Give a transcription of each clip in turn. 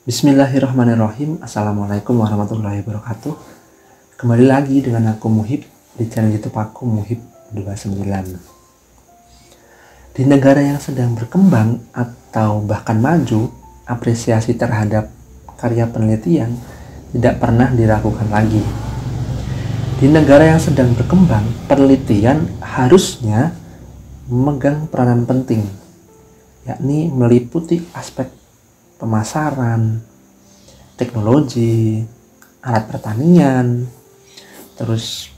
Bismillahirrahmanirrahim. Assalamualaikum warahmatullahi wabarakatuh. Kembali lagi dengan aku Muhib di channel YouTube aku Muhib 29. Di negara yang sedang berkembang atau bahkan maju, apresiasi terhadap karya penelitian tidak pernah diragukan lagi. Di negara yang sedang berkembang, penelitian harusnya memegang peranan penting, yakni meliputi aspek pemasaran, teknologi, alat pertanian, terus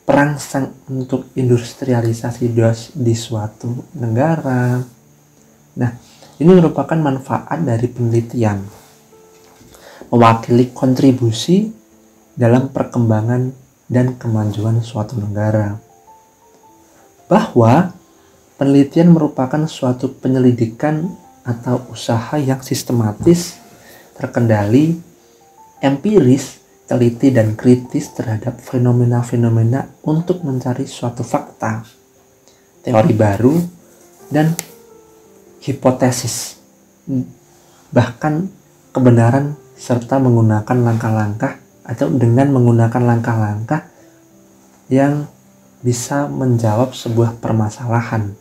perangsang untuk industrialisasi di suatu negara. Nah, ini merupakan manfaat dari penelitian, mewakili kontribusi dalam perkembangan dan kemajuan suatu negara. Bahwa penelitian merupakan suatu penyelidikan atau usaha yang sistematis, terkendali, empiris, teliti dan kritis terhadap fenomena-fenomena untuk mencari suatu fakta, teori baru, dan hipotesis, bahkan kebenaran, serta menggunakan langkah-langkah atau dengan menggunakan langkah-langkah yang bisa menjawab sebuah permasalahan,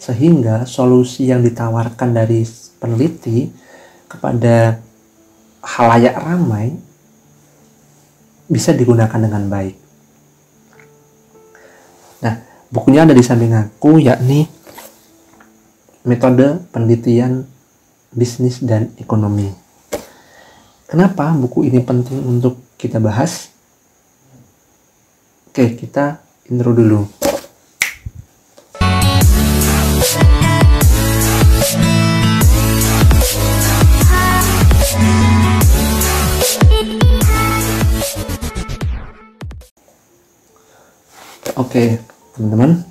sehingga solusi yang ditawarkan dari peneliti kepada khalayak ramai bisa digunakan dengan baik. Nah, bukunya ada di samping aku, yakni Metode Penelitian Bisnis dan Ekonomi. Kenapa buku ini penting untuk kita bahas? Oke, kita intro dulu. Oke, teman-teman.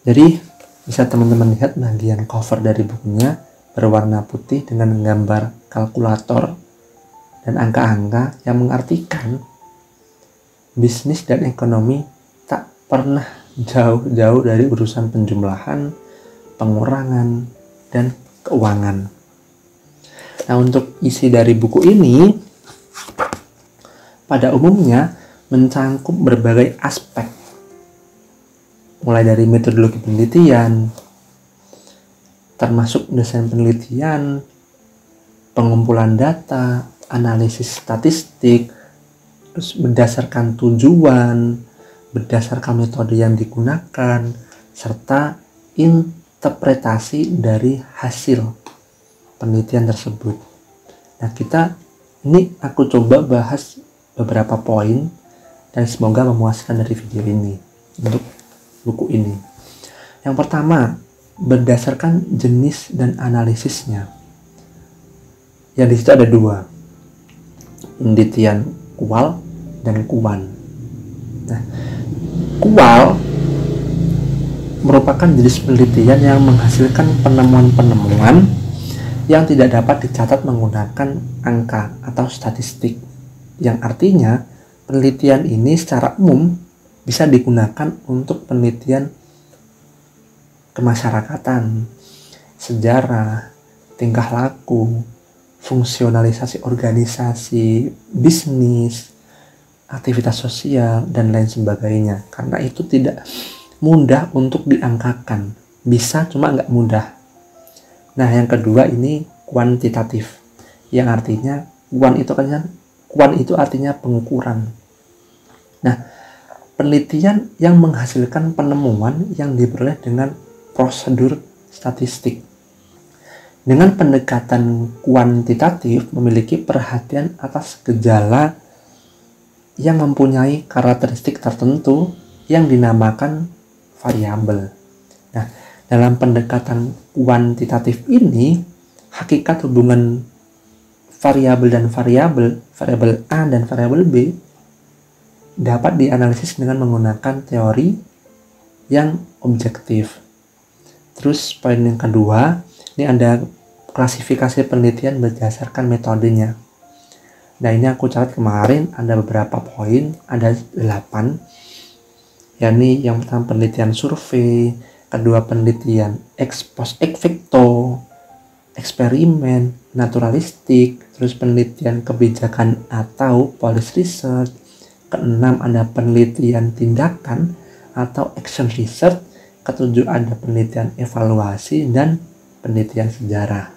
Jadi, bisa teman-teman lihat bagian cover dari bukunya berwarna putih dengan gambar kalkulator dan angka-angka yang mengartikan bisnis dan ekonomi tak pernah jauh-jauh dari urusan penjumlahan, pengurangan, dan keuangan. Nah, untuk isi dari buku ini pada umumnya mencangkup berbagai aspek, mulai dari metodologi penelitian, termasuk desain penelitian, pengumpulan data, analisis statistik, terus berdasarkan tujuan, berdasarkan metode yang digunakan, serta interpretasi dari hasil penelitian tersebut. Nah, aku coba bahas beberapa poin dan semoga memuaskan dari video ini untuk buku ini. Yang pertama, berdasarkan jenis dan analisisnya. Yang di situ ada dua, penelitian kual dan kuan. Nah, kual merupakan jenis penelitian yang menghasilkan penemuan-penemuan yang tidak dapat dicatat menggunakan angka atau statistik, yang artinya penelitian ini secara umum bisa digunakan untuk penelitian kemasyarakatan, sejarah, tingkah laku, fungsionalisasi organisasi, bisnis, aktivitas sosial, dan lain sebagainya. Karena itu tidak mudah untuk diangkakan. Bisa, cuma nggak mudah. Nah, yang kedua ini kuantitatif, yang artinya kuan itu artinya pengukuran. Nah, penelitian yang menghasilkan penemuan yang diperoleh dengan prosedur statistik. Dengan pendekatan kuantitatif memiliki perhatian atas gejala yang mempunyai karakteristik tertentu yang dinamakan variabel. Nah, dalam pendekatan kuantitatif ini, hakikat hubungan variabel dan variabel A dan variabel B dapat dianalisis dengan menggunakan teori yang objektif. Terus poin yang kedua, ini ada klasifikasi penelitian berdasarkan metodenya. Nah, ini aku catat kemarin ada beberapa poin, ada 8. Yakni yang pertama penelitian survei, kedua penelitian ex post ex facto, eksperimen, naturalistik, terus penelitian kebijakan atau policy research. Keenam ada penelitian tindakan atau action research. Ketujuh ada penelitian evaluasi dan penelitian sejarah.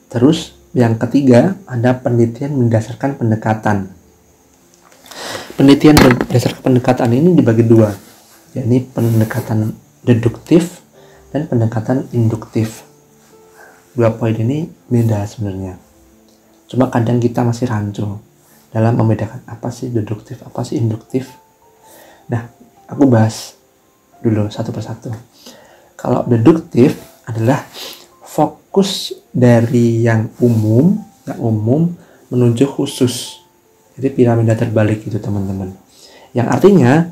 Terus yang ketiga ada penelitian berdasarkan pendekatan. Penelitian berdasarkan pendekatan ini dibagi dua, yakni pendekatan deduktif dan pendekatan induktif. Dua poin ini beda sebenarnya. Cuma kadang kita masih rancu dalam membedakan apa sih deduktif, apa sih induktif. Nah, aku bahas dulu satu persatu. Kalau deduktif adalah fokus dari yang umum, nggak umum, menuju khusus. Jadi piramida terbalik itu teman-teman. Yang artinya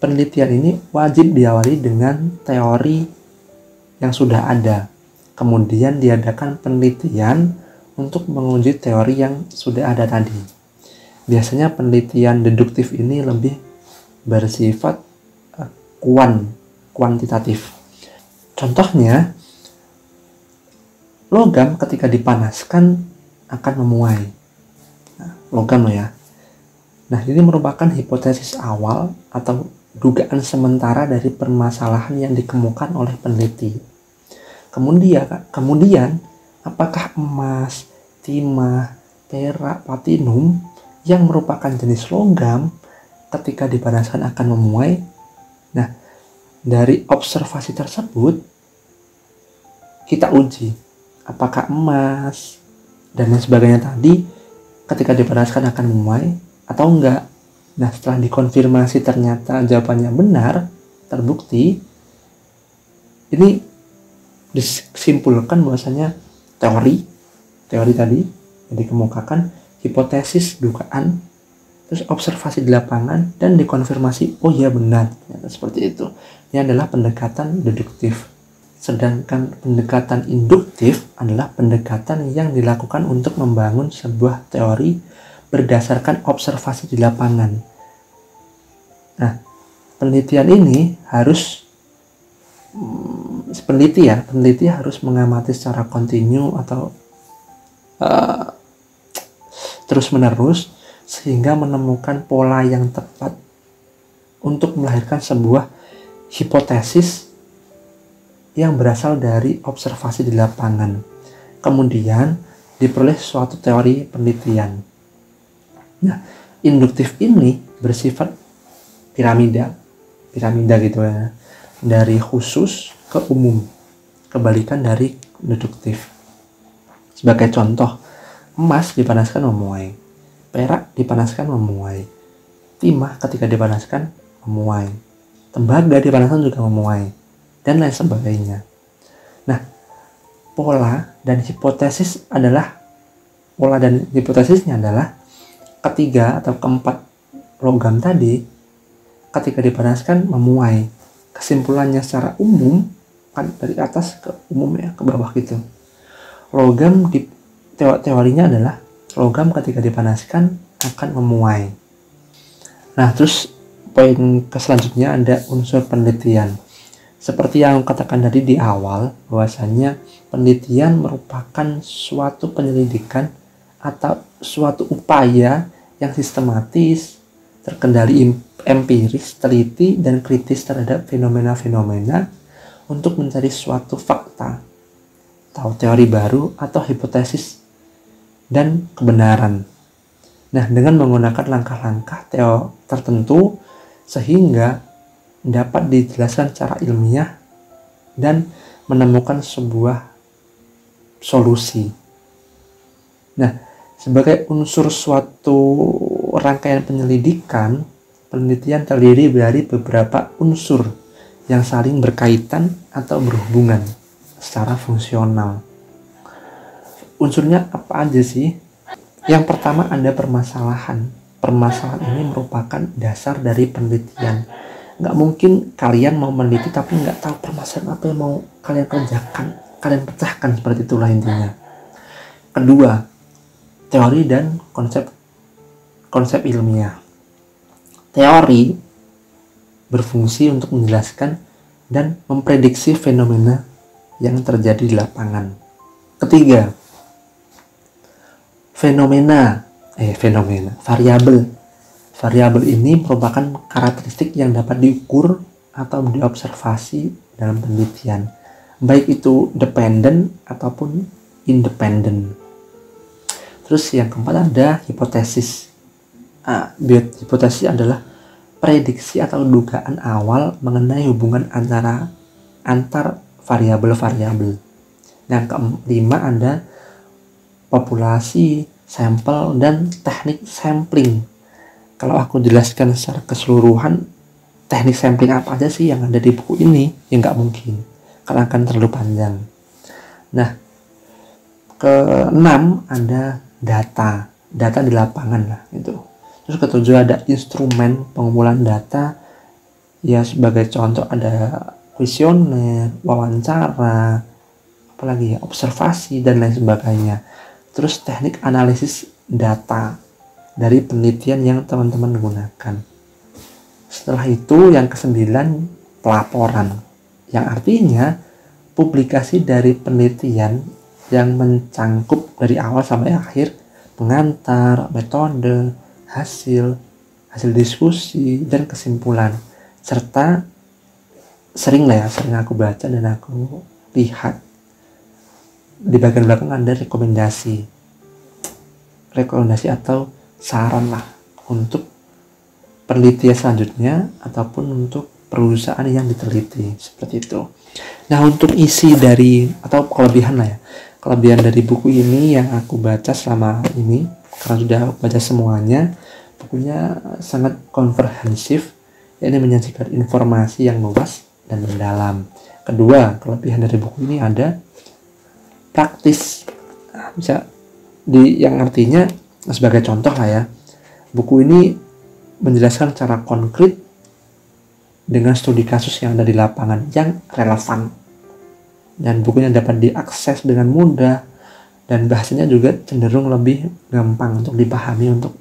penelitian ini wajib diawali dengan teori yang sudah ada. Kemudian diadakan penelitian untuk menguji teori yang sudah ada tadi. Biasanya penelitian deduktif ini lebih bersifat kuantitatif. Contohnya, logam ketika dipanaskan akan memuai. Nah, logam ya. Nah, ini merupakan hipotesis awal atau dugaan sementara dari permasalahan yang dikemukakan oleh peneliti. Kemudian, apakah emas, timah, perak, platinum yang merupakan jenis logam ketika dipanaskan akan memuai? Nah, dari observasi tersebut kita uji apakah emas dan lain sebagainya tadi ketika dipanaskan akan memuai atau enggak. Nah, setelah dikonfirmasi ternyata jawabannya benar, terbukti, ini disimpulkan bahwasanya teori tadi yang dikemukakan, hipotesis, dugaan, terus observasi di lapangan dan dikonfirmasi, oh iya benar, ternyata seperti itu. Ini adalah pendekatan deduktif. Sedangkan pendekatan induktif adalah pendekatan yang dilakukan untuk membangun sebuah teori berdasarkan observasi di lapangan. Nah, penelitian ini harus peneliti harus mengamati secara kontinu atau terus-menerus sehingga menemukan pola yang tepat untuk melahirkan sebuah hipotesis yang berasal dari observasi di lapangan. Kemudian diperoleh suatu teori penelitian. Nah, induktif ini bersifat piramida gitu ya, dari khusus ke umum, kebalikan dari deduktif. Sebagai contoh, emas dipanaskan memuai, perak dipanaskan memuai, timah ketika dipanaskan memuai, tembaga dipanaskan juga memuai, dan lain sebagainya. Nah, pola dan hipotesisnya adalah ketiga atau keempat logam tadi ketika dipanaskan memuai. Kesimpulannya secara umum, kan dari atas ke umum ya, ke bawah gitu. Logam di teorinya adalah logam ketika dipanaskan akan memuai. Nah, terus poin selanjutnya ada unsur penelitian. Seperti yang katakan tadi di awal, bahwasanya penelitian merupakan suatu penyelidikan atau suatu upaya yang sistematis, terkendali empiris, teliti, dan kritis terhadap fenomena-fenomena untuk mencari suatu fakta atau teori baru atau hipotesis dan kebenaran. Nah, dengan menggunakan langkah-langkah tertentu sehingga dapat dijelaskan secara ilmiah dan menemukan sebuah solusi. Nah, sebagai unsur suatu rangkaian penyelidikan, penelitian terdiri dari beberapa unsur yang saling berkaitan atau berhubungan secara fungsional. Unsurnya apa aja sih? Yang pertama ada permasalahan. Permasalahan ini merupakan dasar dari penelitian. Nggak mungkin kalian mau meneliti tapi nggak tahu permasalahan apa yang mau kalian kerjakan, kalian pecahkan, seperti itulah intinya. Kedua, teori dan konsep ilmiah. Teori berfungsi untuk menjelaskan dan memprediksi fenomena yang terjadi di lapangan. Ketiga, Variabel. Variabel ini merupakan karakteristik yang dapat diukur atau diobservasi dalam penelitian, baik itu dependent ataupun independent. Terus yang keempat ada hipotesis. Hipotesis adalah prediksi atau dugaan awal mengenai hubungan antar variabel-variabel. Yang kelima ada populasi, sampel, dan teknik sampling. Kalau aku jelaskan secara keseluruhan teknik sampling apa aja sih yang ada di buku ini, ya nggak mungkin, karena akan terlalu panjang. Nah, keenam ada data di lapangan lah itu. Terus ketujuh ada instrumen pengumpulan data, ya sebagai contoh ada kuesioner, wawancara, apalagi ya, observasi dan lain sebagainya. Terus teknik analisis data dari penelitian yang teman-teman gunakan. Setelah itu yang kesembilan pelaporan, yang artinya publikasi dari penelitian yang mencangkup dari awal sampai akhir, pengantar, metode, hasil diskusi, dan kesimpulan. Serta sering aku baca dan aku lihat di bagian belakang ada rekomendasi atau saran lah untuk penelitian selanjutnya ataupun untuk perusahaan yang diteliti, seperti itu. Nah, untuk isi dari atau kelebihan dari buku ini yang aku baca selama ini, karena sudah baca semuanya, bukunya sangat komprehensif, yakni menyajikan informasi yang luas dan mendalam. Kedua, kelebihan dari buku ini ada praktis. Bisa yang artinya sebagai contoh lah ya, buku ini menjelaskan secara konkret dengan studi kasus yang ada di lapangan yang relevan, dan bukunya dapat diakses dengan mudah dan bahasanya juga cenderung lebih gampang untuk dipahami untuk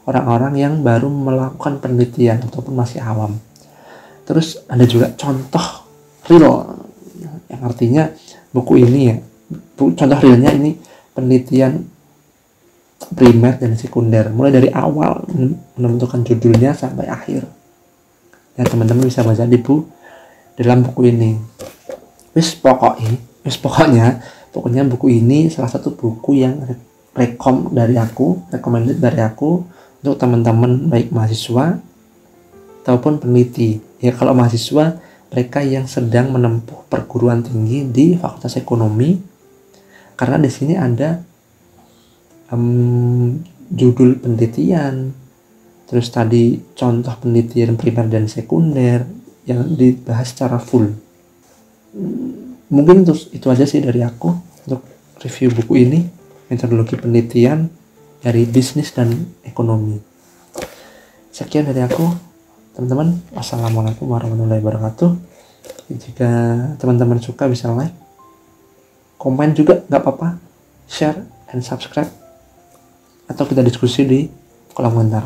orang-orang yang baru melakukan penelitian ataupun masih awam. Terus ada juga contoh real, yang artinya buku ini ya, contoh realnya ini penelitian primer dan sekunder, mulai dari awal menentukan judulnya sampai akhir. Ya, teman-teman bisa baca dalam buku ini. Pokoknya buku ini salah satu buku yang recommended dari aku untuk teman-teman, baik mahasiswa ataupun peneliti. Ya, kalau mahasiswa, mereka yang sedang menempuh perguruan tinggi di Fakultas Ekonomi, karena di sini ada judul penelitian, terus tadi contoh penelitian primer dan sekunder yang dibahas secara full. Mungkin itu aja sih dari aku untuk review buku ini, metodologi penelitian dari bisnis dan ekonomi. Sekian dari aku, teman-teman. Wassalamualaikum warahmatullahi wabarakatuh. Jika teman-teman suka bisa like, komen juga nggak apa-apa, share, dan subscribe, atau kita diskusi di kolom komentar.